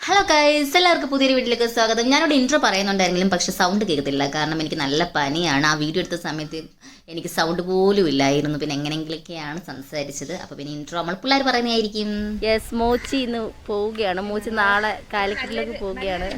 Hello guys, എല്ലാവർക്കും പുതിയൊരു വീട്ടിലേക്ക് സ്വാഗതം. ഞാനോട് ഇൻട്രോ പറയുന്നുണ്ടായിരുന്നെങ്കിലും പക്ഷെ സൗണ്ട് കേൾക്കത്തില്ല. കാരണം എനിക്ക് നല്ല പനിയാണ്. ആ വീഡിയോ എടുത്ത സമയത്ത് എനിക്ക് സൗണ്ട് പോലും ഇല്ലായിരുന്നു. പിന്നെ എങ്ങനെയെങ്കിലൊക്കെയാണ് സംസാരിച്ചത്. അപ്പോൾ പിന്നെ ഇൻട്രോ നമ്മൾ പിള്ളേർ പറയുന്നതായിരിക്കും. യെസ്, മോച്ചി ഇന്ന് പോവുകയാണ്. മോച്ചി നാളെ കാലിക്കറ്റിലേക്ക് പോവുകയാണ്.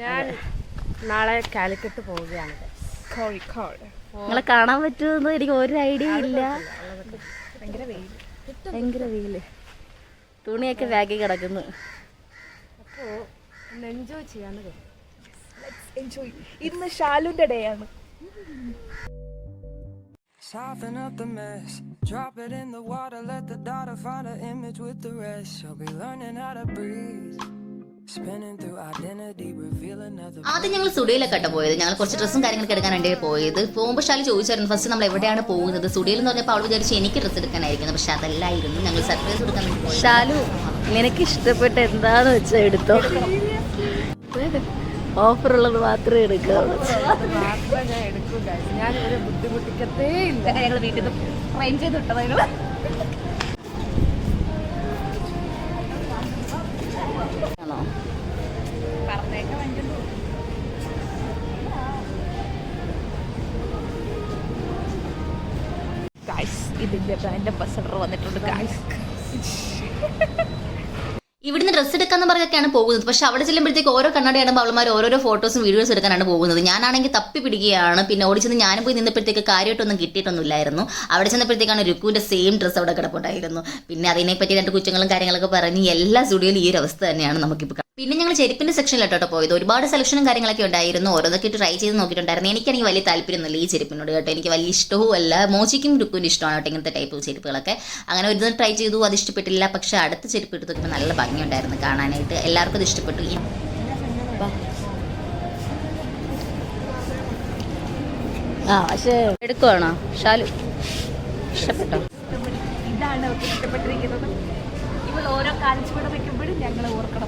ഞാൻ നാളെ കാലിക്കറ്റ് പോവുകയാണ്. കോഴിക്കോട് നിങ്ങളെ കാണാൻ പറ്റുമെന്ന് എനിക്ക് ഒരു ഐഡിയ ഇല്ല. ഭയങ്കര വെയില്. തുണിയൊക്കെ ബാഗിൽ കിടക്കുന്നു. എൻജോയ് ചെയ്യാന്ന് ഇന്ന് ഷാലുന്റെ ഡേ ആണ്. Soften up the mess, drop it in the water, let the daughter find her image with the rest. She'll be learning how to breathe, spinning through identity, revealing other. ആദ്യം ഞങ്ങൾ സ്റ്റുഡിയോയിലൊക്കെ പോയത്. ഞങ്ങൾ കുറച്ച് ഡ്രസ്സും കാര്യങ്ങളൊക്കെ എടുക്കാൻ വേണ്ടി പോയത്. പോകുമ്പോൾ ഷാലി ചോദിച്ചായിരുന്നു ഫസ്റ്റ് നമ്മൾ എവിടെയാണ് പോകുന്നത്. സ്റ്റുഡിയോയിൽ എന്ന് പറഞ്ഞപ്പോൾ അവൾ വിചാരിച്ചു എനിക്ക് ഡ്രസ്സ് എടുക്കാനായിരിക്കുന്നു. പക്ഷെ അതല്ലായിരുന്നു, ഞങ്ങൾ സർപ്രൈസ് കൊടുക്കാൻ വേണ്ടി പോയി. ഷാലു, നിനക്ക് ഇഷ്ടപ്പെട്ട എന്താന്ന് വെച്ചാൽ എടുത്തോ. ഓഫർ ഉള്ളത് മാത്രമേ എടുക്കാവുള്ളൂ. മാത്രമേ ഞാൻ എടുക്കൂ. ഞാൻ ഒരു ബുദ്ധിമുട്ടിക്കത്തേ ഇല്ല. ഞങ്ങൾ വീട്ടിൽ നിന്ന് ട്രെയിൻ ചെയ്ത് വിട്ടത്. ആണോ? ഇതിന്റെ ബ്രാൻഡ് അംബാസഡർ വന്നിട്ടുണ്ട്. ഇവിടുന്ന് ഡ്രസ്സ് എടുക്കാന്ന് പറഞ്ഞൊക്കെയാണ് പോകുന്നത്. പക്ഷെ അവിടെ ചെല്ലുമ്പോഴത്തേക്ക് ഓരോ കണ്ണാടി ആകുമ്പോൾ അവൾമാർ ഓരോരോ ഫോട്ടോസും വീഡിയോസും എടുക്കാനാണ് പോകുന്നത്. ഞാനാണെങ്കിൽ തപ്പി പിടിക്കുകയാണ്. പിന്നെ ഓടിച്ചെന്ന് ഞാനും പോയി നിന്നപ്പോഴത്തേക്ക് കാര്യമായിട്ടൊന്നും കിട്ടിയിട്ടൊന്നുമില്ലായിരുന്നു. അവിടെ ചെന്നപ്പോഴത്തേക്കാണ് രുക്കുവിൻ്റെ സെയിം ഡ്രസ്സ് അവിടെ കിടപ്പുണ്ടായിരുന്നു. പിന്നെ അതിനെപ്പറ്റി രണ്ട് കുറ്റങ്ങളും കാര്യങ്ങളൊക്കെ പറഞ്ഞ് എല്ലാ സ്റ്റുഡിയോയിലും ഈ ഒരു അവസ്ഥ തന്നെയാണ് നമുക്കിപ്പോൾ. പിന്നെ ഞങ്ങൾ ചെരുപ്പിൻ്റെ സെക്ഷനിലോട്ടോ പോയത്. ഒരുപാട് സെലക്ഷനും കാര്യങ്ങളൊക്കെ ഉണ്ടായിരുന്നു. ഓരോന്നൊക്കെ ട്രൈ ചെയ്ത് നോക്കിയിട്ടുണ്ടായിരുന്നു. എനിക്കാണെങ്കിൽ വലിയ താല്പര്യമൊന്നുമില്ല ഈ ചെരുപ്പിനോട് കേട്ടോ. എനിക്ക് വലിയ ഇഷ്ടവും അല്ല. മോച്ചിക്കും രുക്കുവിൻ്റെ ഇഷ്ടമാണ് കേട്ടോ ഇങ്ങനത്തെ ടൈപ്പ് ചെരുപ്പുകളൊക്കെ. അങ്ങനെ ഒരു ദിവസം ട്രൈ ചെയ്തു, അത് ഇഷ്ടപ്പെട്ടില്ല. പക്ഷെ അടുത്ത ചെരുപ്പ് എടുത്ത് നോക്കുമ്പോൾ നല്ല ഭംഗിയുണ്ടായിരുന്നു കാണാനായിട്ട്. എല്ലാവർക്കും അത് ഇഷ്ടപ്പെട്ടു. പക്ഷേ എടുക്കുവാണോ ഷാലു? ഇഷ്ടപ്പെട്ടോ? ഇതാണ് അവർക്ക് ഇഷ്ടപ്പെട്ടിരിക്കുന്നത്. ഇവൾ ഓരോ കാലിച്ചുകൂടെ വെക്കുമ്പോഴും ഞങ്ങൾ ഓർക്കണം.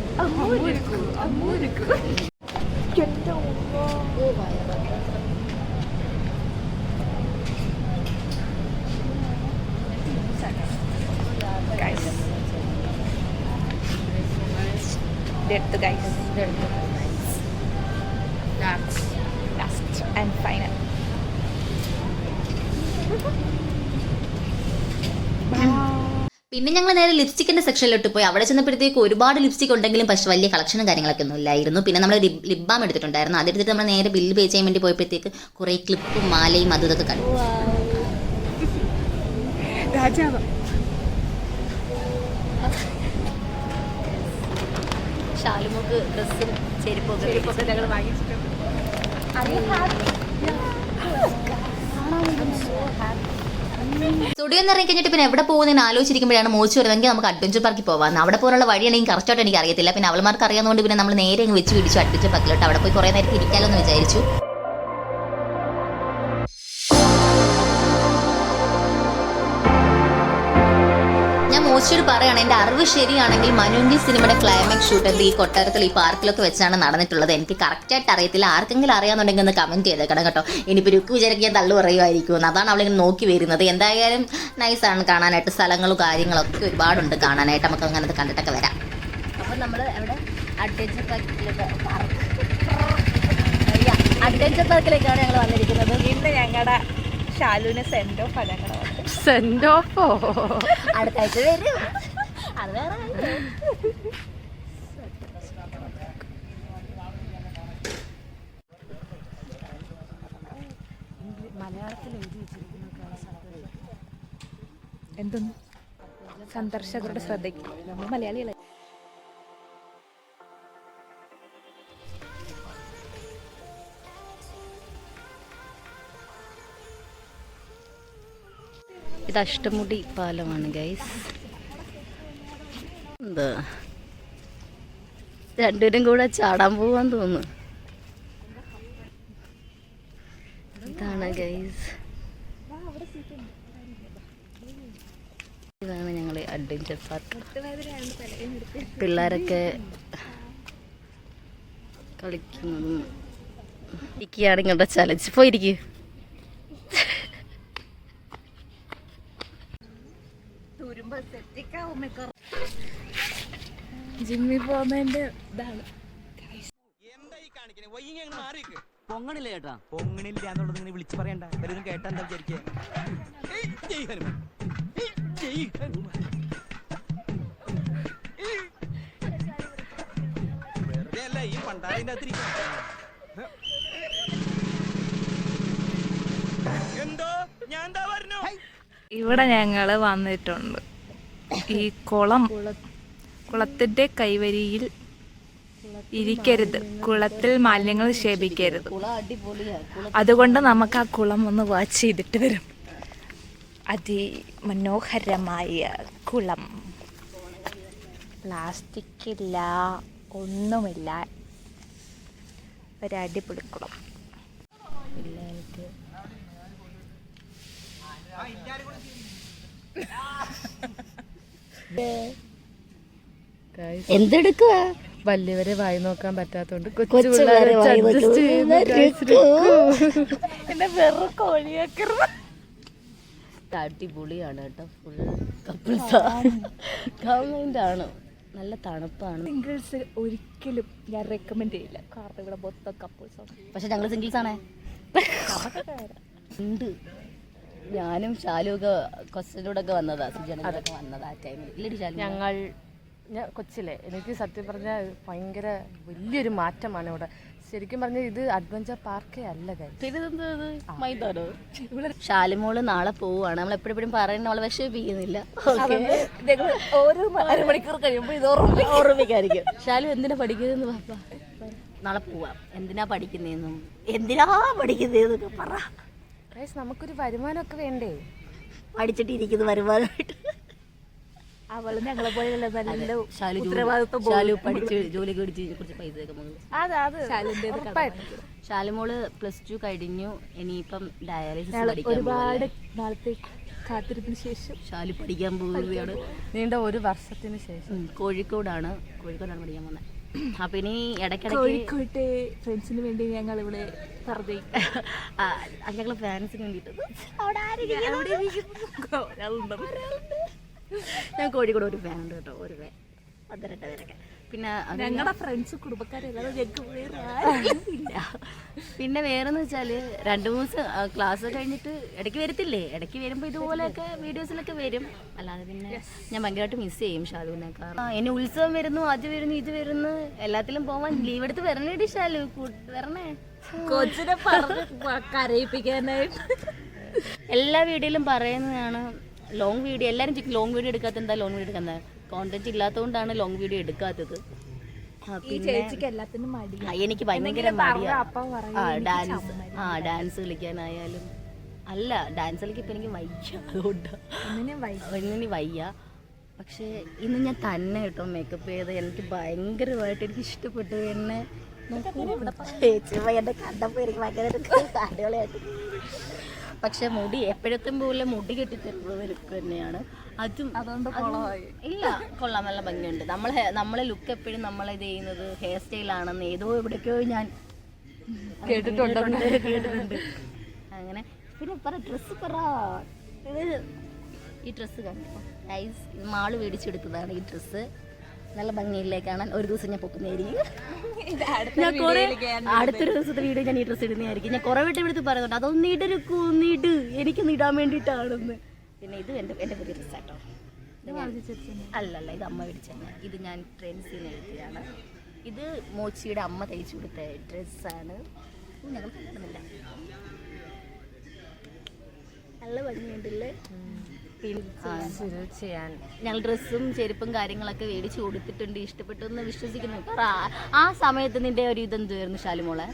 Last and final. പിന്നെ ഞങ്ങൾ നേരെ ലിപ്സ്റ്റിക്കിൻ്റെ സെക്ഷനിലോട്ട് പോയി. അവിടെ ചെന്നപ്പോഴത്തേക്ക് ഒരുപാട് ലിപ്സ്റ്റിക് ഉണ്ടെങ്കിലും പക്ഷേ വലിയ കളക്ഷനും കാര്യങ്ങളൊക്കെ ഒന്നും ഇല്ലായിരുന്നു. പിന്നെ നമ്മൾ ലിപ് ബാം എടുത്തിട്ടുണ്ടായിരുന്നു. അതെടുത്തിട്ട് നമ്മൾ നേരെ ബില്ല് പേ ചെയ്യാൻ വേണ്ടി പോയപ്പോഴത്തേക്ക് കുറേ ക്ലിപ്പും മാലയും അതും ഇതൊക്കെ കണ്ടു. ഷാലുമോക്ക് ഡ്രസ്സും ചെരുപ്പൊക്കെ ഞങ്ങൾ വാങ്ങിച്ചിട്ടുണ്ട്. സ്റ്റുഡിയോ എന്ന് ഇറങ്ങി കഴിഞ്ഞിട്ട് പിന്നെ എവിടെ പോകുന്നതിന് ആലോചിച്ചിരിക്കുമ്പോഴാണ് മോച്ച് വരുന്നതെങ്കിൽ നമുക്ക് അഡ്വഞ്ചർ പാർക്കിൽ പോകാം. അവിടെ പോകാനുള്ള വഴിയാണെങ്കിൽ കറക്റ്റായിട്ട് എനിക്ക് അറിയത്തില്ല. പിന്നെ അവൾമാർക്ക് അറിയാവുന്നതുകൊണ്ട് പിന്നെ നമ്മൾ നേരെ അങ്ങ് വെച്ച് പിടിച്ചു അഡ്വഞ്ചർ പാർക്കിലോട്ട്. അവിടെ പോയി കുറേ നേരം ഇരിക്കാമല്ലോ എന്ന് വിചാരിച്ചു. മോച്ചിയോട് പറയുകയാണ്, എൻ്റെ അറിവ് ശരിയാണെങ്കിൽ മനുവിൻ്റെ സിനിമയുടെ ക്ലൈമാക്സ് ഷൂട്ട് ഈ കൊട്ടാരത്തിൽ ഈ പാർക്കിലൊക്കെ വെച്ചാണ് നടന്നിട്ടുള്ളത്. എനിക്ക് കറക്റ്റായിട്ട് അറിയത്തില്ല. ആർക്കെങ്കിലും അറിയാമെന്നുണ്ടെങ്കിൽ ഒന്ന് കമൻറ്റ് ചെയ്തേക്കണം കേട്ടോ. ഇനിയിപ്പോൾ രുക്ക് വിചാരിക്കാൻ ഞാൻ തള്ളു പറയുമായിരിക്കും. അതാണ് അവളിങ്ങനെ നോക്കി വരുന്നത്. എന്തായാലും നൈസാണ് കാണാനായിട്ട്. സ്ഥലങ്ങളും കാര്യങ്ങളൊക്കെ ഒരുപാടുണ്ട് കാണാനായിട്ട്. നമുക്ക് അങ്ങനത്തെ കണ്ടിട്ടൊക്കെ വരാം. അപ്പോൾ നമ്മൾ എവിടെ അഡ്വഞ്ചർ പാർക്കിലേക്കാണ് ഞങ്ങൾ വന്നിരിക്കുന്നത്. ഇന്ന് ഞങ്ങളുടെ ഷാലുവിന് സെൻഡ് ഓഫ് ആണ്. സെൻഡ് ഓഫോ? അടുത്ത ആഴ്ച വരും. അത് വേറെ മലയാളത്തിൽ എഴുതി വെച്ചിരിക്കുന്ന എന്തൊന്നും സന്ദർശകരുടെ ശ്രദ്ധയ്ക്ക്. നമ്മൾ മലയാളികളെ ഇത് അഷ്ടമുടി പാലമാണ് ഗൈസ്. എന്താ രണ്ടുപേരും കൂടെ ചാടാൻ പോവാൻ തോന്നുന്നു. ഇതാണ് ഗൈസ്, ഇതാണ് ഞങ്ങൾ അഡ്വഞ്ചർ പാർക്ക്. പിള്ളേരൊക്കെ കളിക്കുന്നതും ഇരിക്കുകയാണ് നിങ്ങളുടെ ചലഞ്ച്. പോയിരിക്കും. ജിമ്മിൽ പോകുന്നതിന്റെ ഇതാണ്. പൊങ്ങണില്ല ചേട്ടാ, പൊങ്ങണില്ല എന്നുള്ളത് ഇങ്ങനെ വിളിച്ചു പറയണ്ട. വല്ലതും കേട്ടാ എന്താ വിചാരിക്കുക? വെറുതെ അല്ല ഈ പണ്ടാതിന്റെ എന്തോ ഞാൻ എന്താ പറഞ്ഞു. ഇവിടെ ഞങ്ങള് വന്നിട്ടുണ്ട്. ഈ കുളത്തിന്റെ കൈവരിയിൽ ഇരിക്കരുത്, കുളത്തിൽ മാലിന്യങ്ങൾ നിക്ഷേപിക്കരുത്. അതുകൊണ്ട് നമുക്ക് ആ കുളം ഒന്ന് വാച്ച് ചെയ്തിട്ട് വരും. അതിമനോഹരമായ കുളം, പ്ലാസ്റ്റിക് ഇല്ല, ഒന്നുമില്ല, ഒരടിപൊളി കുളം. എന്തെടുക്കുക? വലിയവരെ വായി നോക്കാൻ പറ്റാത്തോണ്ട് കൊച്ചുപിള്ളേരെ വായി അടിപൊളിയാണ് കേട്ടോ. ഫുൾ കപ്പിൾസ് ആണ്. നല്ല തണുപ്പാണ്. സിംഗിൾസ് ഒരിക്കലും ഞാൻ റെക്കമെൻഡ് ചെയ്യില്ല, കാരണം ഇവിടെ മൊത്തം കപ്പിൾസ് ആണ്. പക്ഷെ ഞങ്ങൾ സിംഗിൾസ് ആണേ. ഉണ്ട്, ഞാനും ഷാലുവൊക്കെ കൊച്ചിലൂടെ വന്നതാ, സുജനൊക്കെ വന്നതാ ആ ടൈമിൽ. ഇല്ലടി ഷാലു? ഞാൻ കൊച്ചിലെ എനിക്ക് സത്യം പറഞ്ഞാൽ ഭയങ്കര വലിയൊരു മാറ്റമാണ് ഇവിടെ. ശരിക്കും പറഞ്ഞാൽ ഇത് അഡ്വഞ്ചർ പാർക്കേ അല്ല. മൈതാനോ? ഷാലിമോള് നാളെ പോവാണ്. നമ്മൾ എപ്പോഴും പറയുന്നത് അവളെ വിഷമിപ്പിക്കുന്നില്ല. ഓരോ അരമണിക്കൂർ കഴിയുമ്പോൾ ഇത് ഓർമ്മിക്കായിരിക്കും. ഷാലു എന്തിനാ പഠിക്കുന്നതെന്ന് പാപ്പ നാളെ പോവാം. എന്തിനാ പഠിക്കുന്നതെന്നും പഠിക്കുന്നതെന്നൊക്കെ പറ. നമുക്കൊരു വരുമാനമൊക്കെ വേണ്ടേ? പഠിച്ചിട്ടിരിക്കുന്ന വരുമാനമായിട്ട്. അവള് ഞങ്ങളെ പോലെ നല്ല ഷാലു പഠിച്ച് ജോലി മേടിച്ച് കുറച്ച് പൈസയൊക്കെ ഷാലുമോള് +2 കഴിഞ്ഞു. ഇനിയിപ്പം ഡയാലിസിസ് ഒരുപാട് നാളത്തെ കാത്തിരിപ്പിന് ശേഷം ഷാലു പഠിക്കാൻ പോവുകയാണ്. നീണ്ട ഒരു വർഷത്തിന് ശേഷം കോഴിക്കോടാണ് പഠിക്കാൻ വന്നത്. അപ്പൊ ഇനി ഇടയ്ക്കിടയ്ക്ക് കോഴിക്കോട്ടെ ഫ്രണ്ട്സിന് വേണ്ടി ഞങ്ങൾ ഇവിടെ പറഞ്ഞു, ഞങ്ങള് ഫാൻസിന് വേണ്ടിട്ട് ഞാൻ കോഴിക്കോട് ഒരു ഫാൻ ഉണ്ട് കേട്ടോ, ഒരു ഫാൻ 12 പേരൊക്കെ. പിന്നെ ഞങ്ങളുടെ ഫ്രണ്ട്സ് കുടുംബക്കാരെല്ലാതെ ഞങ്ങൾക്ക് ഇല്ല. പിന്നെ വേറെന്ന് വെച്ചാല് 2-3 ദിവസം ക്ലാസ് കഴിഞ്ഞിട്ട് ഇടയ്ക്ക് വരത്തില്ലേ, ഇടയ്ക്ക് വരുമ്പോ ഇതുപോലെയൊക്കെ വീഡിയോസിലൊക്കെ വരും. അല്ലാതെ പിന്നെ ഞാൻ ഭയങ്കരമായിട്ട് മിസ് ചെയ്യും ഷാലുവിനൊക്കെ. ഇനി ഉത്സവം വരുന്നു, അത് വരുന്നു, ഇത് വരുന്നു, എല്ലാത്തിലും പോവാൻ ലീവ് എടുത്ത് വരണേടി ഷാലു, വരണേ. കൊച്ചിനെ കരയിപ്പിക്കാനായിട്ട് എല്ലാ വീഡിയോയിലും പറയുന്നതാണ് ലോങ് വീഡിയോ. എല്ലാവരും ചോദിക്കും ലോങ് വീഡിയോ എടുക്കാത്ത എന്താ, ലോങ് വീഡിയോ എടുക്കുന്നത്. കോണ്ടന്റ് ഇല്ലാത്തതുകൊണ്ടാണ് ലോങ് വീഡിയോ എടുക്കാത്തത്. എനിക്ക് ഭയങ്കര മടിയാ ഡാൻസ് കളിക്കാനായാലും. അല്ല, ഡാൻസ് കളിക്കാൻ ഇപ്പം എനിക്ക് വയ്യ, അതുകൊണ്ട് വയ്യ. പക്ഷേ ഇന്ന് ഞാൻ തന്നെ കേട്ടോ മേക്കപ്പ് ചെയ്ത് എനിക്ക് ഭയങ്കരമായിട്ട് എനിക്ക് ഇഷ്ടപ്പെട്ടു. എന്നെ എന്നെ കണ്ടപ്പോൾ എനിക്ക് ഭയങ്കര അടിപൊളിയായിട്ട്. പക്ഷെ മുടി എപ്പോഴത്തും പോലെ മുടി കെട്ടിത്തരുന്നവർക്ക് തന്നെയാണ് അതും. ഇല്ല, കൊള്ളാം, നല്ല ഭംഗിയുണ്ട്. നമ്മളെ ലുക്ക് എപ്പോഴും നമ്മളിത് ചെയ്യുന്നത് ഹെയർ സ്റ്റൈലാണെന്ന് ഏതോ എവിടേക്കോ ഞാൻ കേട്ടിട്ടുണ്ട്. അങ്ങനെ പിന്നെ പറ ഡ്രസ്സ് പറ. ഈ ഡ്രസ്സ് കണ്ടോ ഗൈസ്, മാള് മേടിച്ചെടുത്തതാണ് ഈ ഡ്രസ്സ്. നല്ല ഭംഗിയില്ലേ കാണാൻ. ഒരു ദിവസം ഞാൻ പൊക്കുന്നതായിരിക്കും. അടുത്തൊരു ദിവസത്തെ വീഡിയോ ഞാൻ ഈ ഡ്രസ്സ് ഇടുന്നതായിരിക്കും. ഞാൻ കുറെ വട്ടം എടുത്ത് പറയുന്നുണ്ട് അതൊന്ന് ഇടരുക്കൂന്നിട്, എനിക്കൊന്ന് ഇടാൻ വേണ്ടിയിട്ടാണെന്ന്. പിന്നെ ഇത് എൻ്റെ പുതിയ ഡ്രസ്സാട്ടോ. അല്ലല്ല, ഇത് അമ്മ മേടിച്ചത്. ഇത് ഞാൻ ട്രെൻഡ്സിൽ നിന്ന് എടുത്തതാണ്. ഇത് മോച്ചിയുടെ അമ്മ തയ്ച്ചു കൊടുത്ത ഡ്രസ്സാണ്. ഞങ്ങൾ കണ്ടില്ല, നല്ല ഭംഗിയുണ്ടല്ലേ. ചെയ്യാൻ ഞങ്ങൾ ഡ്രസ്സും ചെരുപ്പും കാര്യങ്ങളൊക്കെ മേടിച്ച് കൊടുത്തിട്ടുണ്ട്. ഇഷ്ടപ്പെട്ടു എന്ന് വിശ്വസിക്കുന്നു. ആ സമയത്ത് നിന്റെ ഒരു ഇതെന്തുവായിരുന്നു ഷാലുമോളെ?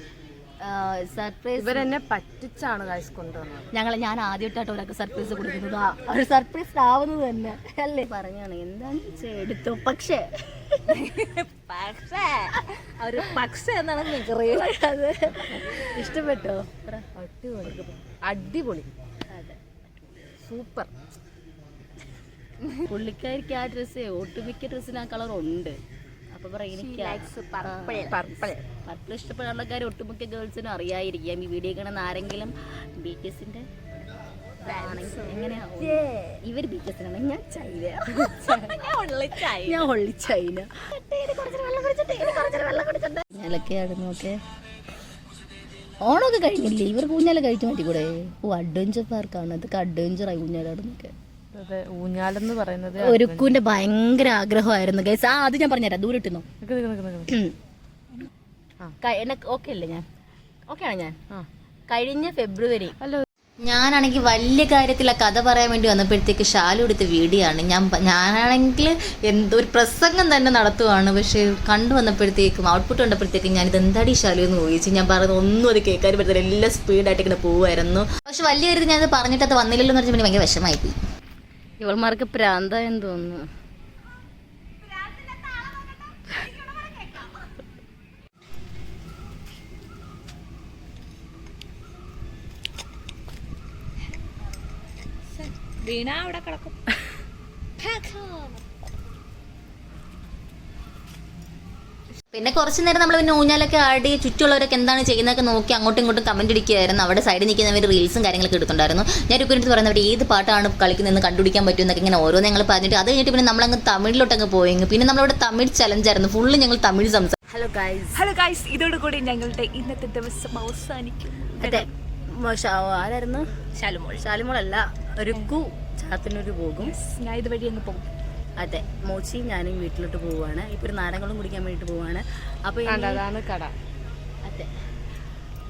സർപ്രൈസ് ഇവരെന്നെ പറ്റിച്ചാണ് ഗൈസ് കൊണ്ടുവന്നത്. ഞാൻ ആദ്യമായിട്ടാണ് ഒരാൾക്ക് സർപ്രൈസ് കൊടുക്കുന്നത്. ഒരു സർപ്രൈസ് ആവുന്നത് തന്നെ അല്ലേ? പറഞ്ഞാണ് എന്താണെന്ന് എടുത്തു. പക്ഷേ ഒരു പക്ഷേ എന്നാണ് എനിക്കറിയാം. ഇഷ്ടപ്പെട്ടോ? അടിപൊളി, സൂപ്പർ. പുള്ളിക്കാരിക്ക് ആ ഡ്രസ്സ് ഒട്ടുമിക്ക ഡ്രസ്സിന് ആ കളർ ഉണ്ട്. അപ്പൊ പറയാം എനിക്ക് പർപ്പിൾ ഇഷ്ടപ്പെടാനുള്ള കാര്യം ഒട്ടുമിക്ക ഗേൾസിനും അറിയാതിരിക്കാം. ഈ വീഡിയോ കാണുന്ന ആരെങ്കിലും BTSന്റെ എങ്ങനെയാവും? ഇവര് BTSനാണ്, ഞാൻ ചൈന. ഊഞ്ഞാലൊക്കെയായിരുന്നു ഒക്കെ. ഓണമൊക്കെ കഴിഞ്ഞില്ലേ? ഇവർക്ക് ഊഞ്ഞാല കഴിച്ചു മാറ്റിക്കൂടെ? അഡ്വഞ്ചർ പാർക്കാണ് ഇതൊക്കെ, അഡ്വഞ്ചറായി ഊഞ്ഞാലാടുന്നൊക്കെ. അതെ, ഊഞ്ഞാലെന്ന് പറയുന്നത് ഒരുക്കുന്റെ ഭയങ്കര ആഗ്രഹമായിരുന്നു ഗൈസ്. അത് ഞാൻ പറഞ്ഞുതരാം, ദൂരെ ഇട്ടുന്നു. ഓക്കെ അല്ലേ? ഞാൻ ഓക്കെയാണ്. ഞാൻ കഴിഞ്ഞ ഫെബ്രുവരി ഞാനാണെങ്കിൽ വലിയ കാര്യത്തിൽ ആ കഥ പറയാൻ വേണ്ടി വന്നപ്പോഴത്തേക്ക് ഷാലു എടുത്ത വീഡിയോ ആണ്. ഞാനാണെങ്കിൽ എന്തോ ഒരു പ്രസംഗം തന്നെ നടത്തുവാണ്. പക്ഷേ കണ്ടു വന്നപ്പോഴത്തേക്കും ഔട്ട്പുട്ട് കണ്ടപ്പോഴത്തേക്കും ഞാനിത് എന്താടി ഷാലു എന്ന് ചോദിച്ചു. ഞാൻ പറഞ്ഞത് ഒന്നും അത് കേൾക്കാൻ പറ്റത്തില്ല, എല്ലാം സ്പീഡായിട്ട് ഇങ്ങനെ പോകുമായിരുന്നു. പക്ഷെ വലിയ കാര്യത്തിൽ ഞാനത് പറഞ്ഞിട്ട് അത് വന്നില്ലല്ലോ എന്ന് പറഞ്ഞാൽ ഭയങ്കര വിഷമായി പോയി. ഇവൾമാർക്ക് പ്രാന്തായെന്ന് തോന്നുന്നു. വീണ അവിടെ കിടക്കും. പിന്നെ കുറച്ച് നേരം നമ്മൾ പിന്നെ ഊഞ്ഞാലൊക്കെ ആടി ചുറ്റുള്ളവരൊക്കെ എന്താണ് ചെയ്യുന്നതൊക്കെ നോക്കി അങ്ങോട്ടും ഇങ്ങോട്ടും കമന്റ് അടിക്കുകയായിരുന്നു. അവിടെ സൈഡിൽ നിൽക്കുന്നവർ റീൽസും കാര്യങ്ങളൊക്കെ എടുത്തിട്ടുണ്ടായിരുന്നു. ഞാൻ രുക്കുവിനടുത്ത് പറയുന്നത് ഏത് പാട്ടാണ് കളിക്കുന്നതെന്ന് കണ്ടുപിടിക്കാൻ പറ്റുമെന്നൊക്കെ ഇങ്ങനെ ഓരോന്ന് ഞങ്ങൾ പറഞ്ഞിട്ട് അത് കഴിഞ്ഞിട്ട് പിന്നെ നമ്മളങ്ങ് തമിഴിലോട്ടങ്ങ് പോയെങ്കിൽ പിന്നെ നമ്മളവിടെ തമിഴ് ചലഞ്ചായിരുന്നു. ഫുള്ള് ഞങ്ങൾ തമിഴ് സംസാരിച്ചു. ഹലോ ഗൈസ്, ഇതോടുകൂടി ഞങ്ങളുടെ ഇന്നത്തെ ദിവസം അവസാനിക്കും. അതെ, ആരായിരുന്നു? ശാലുമോളല്ല, രുക്കു ചാത്തന്നൂര് പോകും. ഞാൻ ഇതുവഴി അങ്ങ് പോകും. അതെ, മോച്ചി ഞാനും വീട്ടിലോട്ട് പോവുകയാണ്. ഇപ്പൊ ഒരു നാരങ്ങളും കുടിക്കാൻ വേണ്ടിട്ട് പോവാണ്. അപ്പൊ അതാണ് കട. അതെ,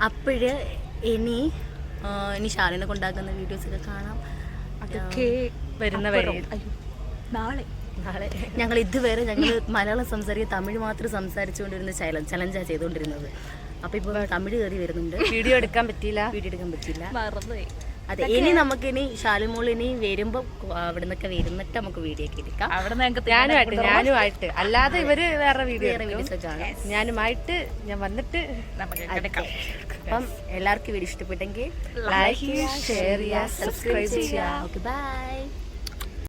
അപ്പോഴ് ഇനി ഷാലിനെ കൊണ്ടാക്കുന്ന വീഡിയോസ് ഒക്കെ കാണാം. അതൊക്കെ വരുന്ന വരെ നാളെ ഞങ്ങൾ ഇതുവരെ മലയാളം സംസാരിക്കുക, തമിഴ് മാത്രം സംസാരിച്ചുകൊണ്ടിരുന്ന ചലഞ്ചാ ചെയ്തുകൊണ്ടിരുന്നത്. അപ്പൊ ഇപ്പൊ തമിഴ് കയറി വരുന്നുണ്ട്. വീഡിയോ എടുക്കാൻ പറ്റിയില്ല. മറന്നുപോയി. അതെ, ഇനി നമുക്കിനി ഷാലുമോൾ ഇനി വരുമ്പോ അവിടെ നിന്നൊക്കെ വരുന്നിട്ട് നമുക്ക് വീഡിയോ ഒക്കെ എടുക്കാം. ഞാനുമായിട്ട് അല്ലാതെ ഇവര് വേറെ വീഡിയോസ് ഒക്കെ കാണാം. ഞാനുമായിട്ട് ഞാൻ വന്നിട്ട് അപ്പം എല്ലാവർക്കും വീഡിയോ ഇഷ്ടപ്പെട്ടെങ്കിൽ ലൈക്ക് ചെയ്യുക, ഷെയർ ചെയ്യുക, സബ്സ്ക്രൈബ് ചെയ്യുക. Okay, by.